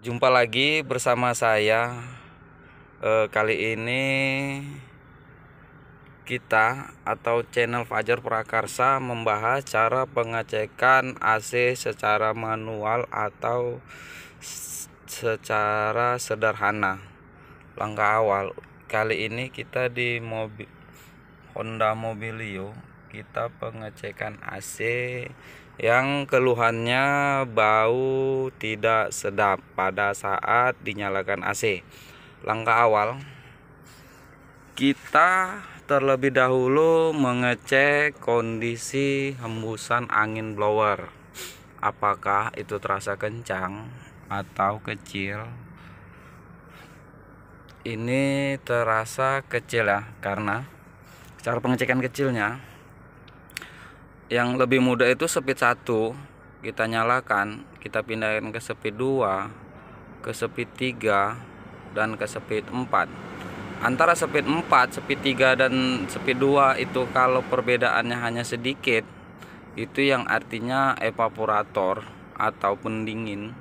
Jumpa lagi bersama saya. Kali ini kita atau channel Fajar Prakarsa membahas cara pengecekan AC secara manual atau secara sederhana. Langkah awal kali ini kita di mobil Honda Mobilio, kita pengecekan AC yang keluhannya bau tidak sedap pada saat dinyalakan AC. Langkah awal, kita terlebih dahulu mengecek kondisi hembusan angin blower. Apakah itu terasa kencang atau kecil? Ini terasa kecil ya, karena cara pengecekan kecilnya yang lebih mudah itu speed 1 kita nyalakan, kita pindahin ke speed 2, ke speed 3, dan ke speed 4. Antara speed 4, speed 3, dan speed 2 itu kalau perbedaannya hanya sedikit, itu yang artinya evaporator atau pendingin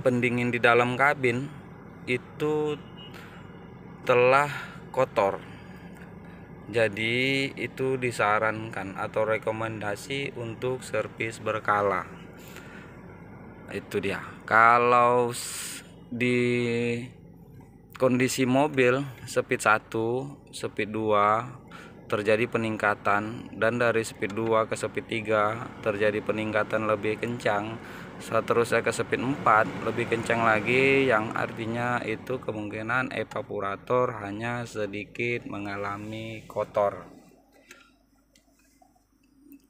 pendingin di dalam kabin itu telah kotor. Jadi itu disarankan atau rekomendasi untuk servis berkala. Itu dia. Kalau di kondisi mobil speed 1, speed 2 terjadi peningkatan, dan dari speed 2 ke speed 3 terjadi peningkatan lebih kencang, seterusnya ke speed 4 lebih kencang lagi, yang artinya itu kemungkinan evaporator hanya sedikit mengalami kotor.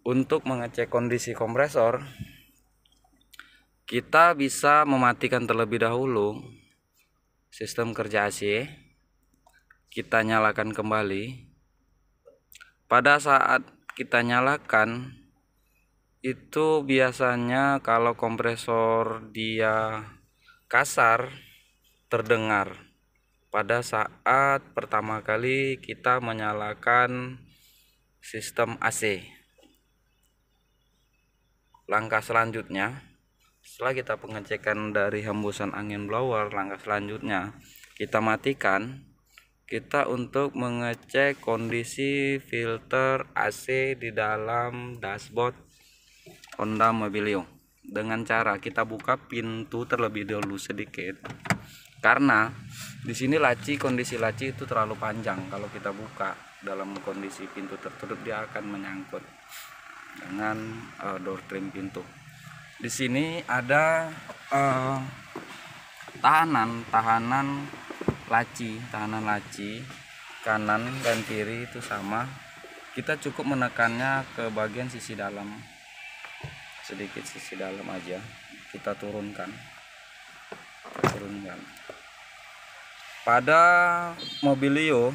Untuk mengecek kondisi kompresor, kita bisa mematikan terlebih dahulu sistem kerja AC, kita nyalakan kembali. Pada saat kita nyalakan itu biasanya kalau kompresor dia kasar terdengar pada saat pertama kali kita menyalakan sistem AC. Langkah selanjutnya, setelah kita pengecekan dari hembusan angin blower, langkah selanjutnya kita matikan. Kita untuk mengecek kondisi filter AC di dalam dashboard Honda Mobilio dengan cara kita buka pintu terlebih dahulu sedikit, karena di sini kondisi laci itu terlalu panjang. Kalau kita buka dalam kondisi pintu tertutup, dia akan menyangkut dengan door trim pintu. Di sini ada tahanan laci kanan dan kiri itu sama. Kita cukup menekannya ke bagian sisi dalam, sedikit sisi dalam aja, kita turunkan. Pada Mobilio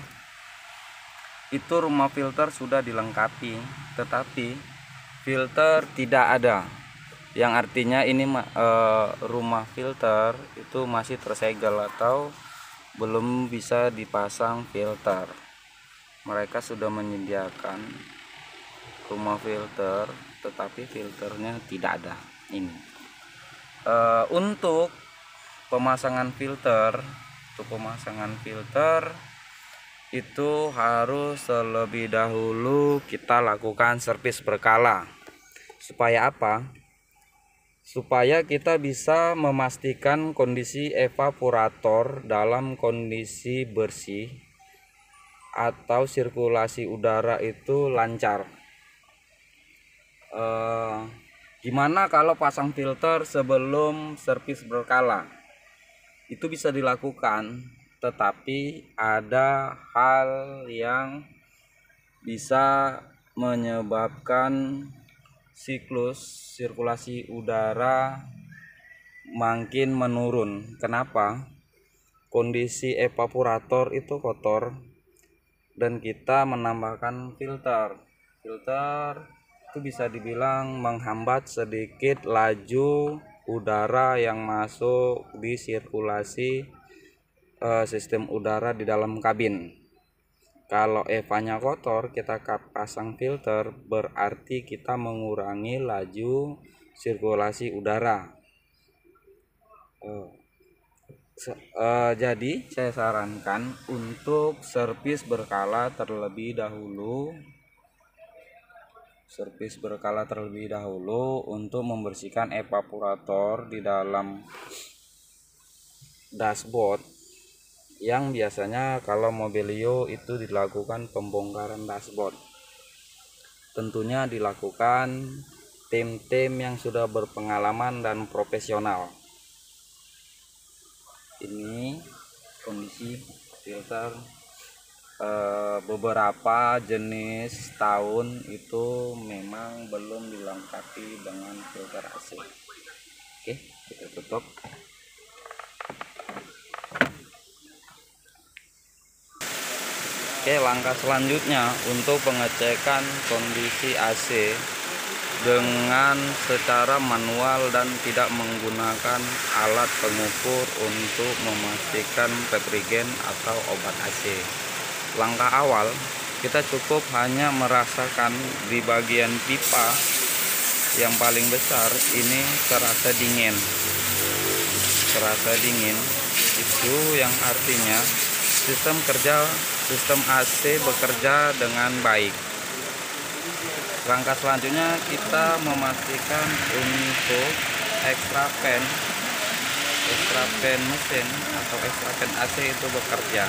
itu rumah filter sudah dilengkapi, tetapi filter tidak ada, yang artinya ini rumah filter itu masih tersegel atau belum bisa dipasang filter. Mereka sudah menyediakan rumah filter, tetapi filternya tidak ada. Ini untuk pemasangan filter itu harus terlebih dahulu kita lakukan servis berkala. Supaya apa? Supaya kita bisa memastikan kondisi evaporator dalam kondisi bersih atau sirkulasi udara itu lancar. Gimana kalau pasang filter sebelum servis berkala? Itu bisa dilakukan, tetapi ada hal yang bisa menyebabkan siklus sirkulasi udara makin menurun. Kenapa? Kondisi evaporator itu kotor dan kita menambahkan filter itu bisa dibilang menghambat sedikit laju udara yang masuk di sirkulasi sistem udara di dalam kabin. Kalau EVA-nya kotor, kita pasang filter, berarti kita mengurangi laju sirkulasi udara. Jadi saya sarankan untuk servis berkala terlebih dahulu, untuk membersihkan evaporator di dalam dashboard, yang biasanya kalau Mobilio itu dilakukan pembongkaran dashboard. Tentunya dilakukan tim-tim yang sudah berpengalaman dan profesional. Ini kondisi filter, beberapa jenis tahun itu memang belum dilengkapi dengan filter AC. Oke, kita tutup. Oke, langkah selanjutnya untuk pengecekan kondisi AC dengan secara manual dan tidak menggunakan alat pengukur untuk memastikan refrigen atau obat AC. Langkah awal, kita cukup hanya merasakan di bagian pipa yang paling besar ini terasa dingin. Itu yang artinya sistem AC bekerja dengan baik. Langkah selanjutnya kita memastikan untuk extra fan mesin atau extra fan AC itu bekerja.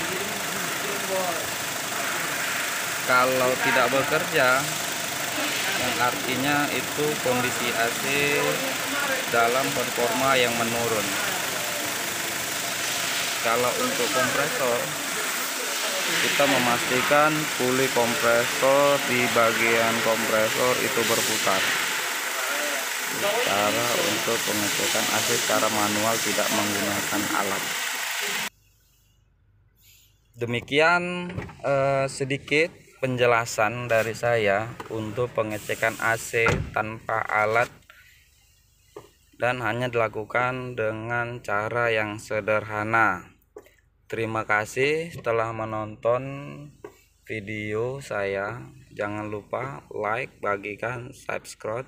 Kalau tidak bekerja, yang artinya itu kondisi AC dalam performa yang menurun. Kalau untuk kompresor, kita memastikan puli kompresor di bagian kompresor itu berputar. Cara untuk pengecekan AC secara manual tidak menggunakan alat. Demikian sedikit penjelasan dari saya untuk pengecekan AC tanpa alat dan hanya dilakukan dengan cara yang sederhana. Terima kasih telah menonton video saya. Jangan lupa like, bagikan, subscribe.